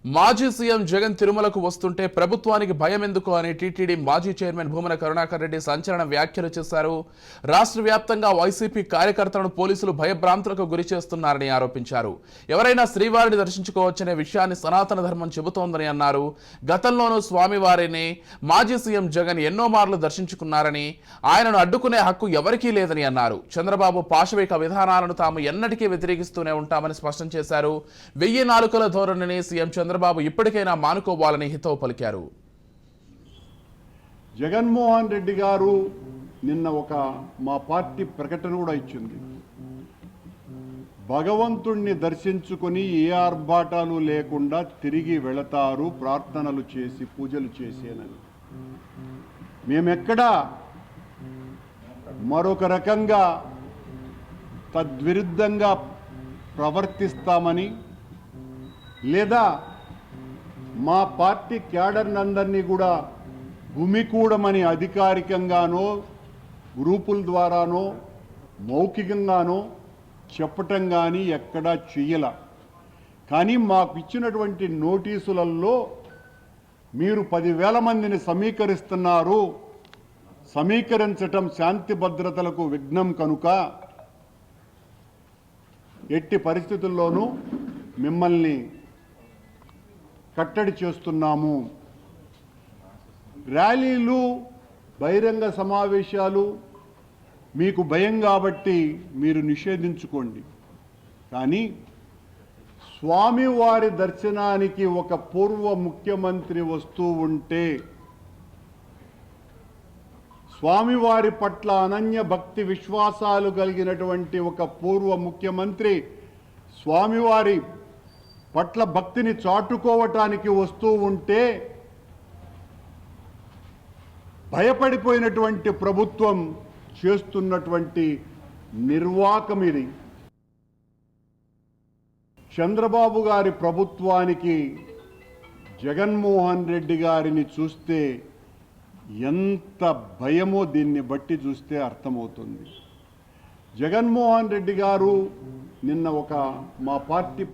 మాజీ సీఎం జగన్ తిరుమలకు వస్తుంటే ప్రభుత్వానికి భయం ఎందుకు అని టీటీడీ మాజీ చైర్మన్ భూమన కరుణాకర్ రెడ్డి సంచలన వ్యాఖ్యలు చేశారు. రాష్ట్ర వ్యాప్తంగా వైసీపీ కార్యకర్తలను పోలీసులు భయభ్రాంతులకు గురి చేస్తున్నారని ఆరోపించారు. ఎవరైనా శ్రీవారిని దర్శించుకోవచ్చనే విషయాన్ని సనాతన ధర్మం చెబుతోందని అన్నారు. గతంలోనూ స్వామివారిని మాజీ సీఎం జగన్ ఎన్నో మార్లు దర్శించుకున్నారని, ఆయనను అడ్డుకునే హక్కు ఎవరికీ లేదని అన్నారు. చంద్రబాబు పాశవిక విధానాలను తాము ఎన్నటికీ వ్యతిరేకిస్తూనే ఉంటామని స్పష్టం చేశారు. 1000 నాలుకల ధోరణిని సీఎం చంద్రబాబు ఇప్పటికైనా మానుకోవాలని హితవు పలికారు. జగన్మోహన్ రెడ్డి గారు నిన్న మా పార్టీ ప్రకటన కూడా ఇచ్చింది. భగవంతుణ్ణి దర్శించుకొని ఏ ఆర్భాటాలు లేకుండా తిరిగి వెళతారు, ప్రార్థనలు చేసి పూజలు చేసేనని. మేమెక్కడా మరొక రకంగా తద్విరుద్ధంగా ప్రవర్తిస్తామని లేదా మా పార్టీ క్యాడర్నందరినీ కూడా గుమికూడమని అధికారికంగానో గ్రూపుల ద్వారానో మౌఖికంగానో చెప్పటం కానీ ఎక్కడా చెయ్యల. కానీ మాకు ఇచ్చినటువంటి నోటీసులలో మీరు 10,000 మందిని సమీకరిస్తున్నారు, సమీకరించటం శాంతి భద్రతలకు విఘ్నం కనుక ఎట్టి పరిస్థితుల్లోనూ మిమ్మల్ని కట్టడి చేస్తున్నాము. ర్యాలీలు, బహిరంగ సమావేశాలు మీకు భయం కాబట్టి మీరు నిషేధించుకోండి. కానీ స్వామివారి దర్శనానికి ఒక పూర్వ ముఖ్యమంత్రి వస్తూ ఉంటే, స్వామివారి పట్ల అనన్య భక్తి విశ్వాసాలు కలిగినటువంటి ఒక పూర్వ ముఖ్యమంత్రి స్వామివారి పట్ల భక్తిని చాటుకోవటానికి వస్తూ ఉంటే భయపడిపోయినటువంటి ప్రభుత్వం చేస్తున్నటువంటి నిర్వాకం ఇది. చంద్రబాబు గారి ప్రభుత్వానికి జగన్మోహన్ రెడ్డి గారిని చూస్తే ఎంత భయమో దీన్ని బట్టి చూస్తే అర్థమవుతుంది. జగన్మోహన్ రెడ్డి గారు నిన్న మా పార్టీ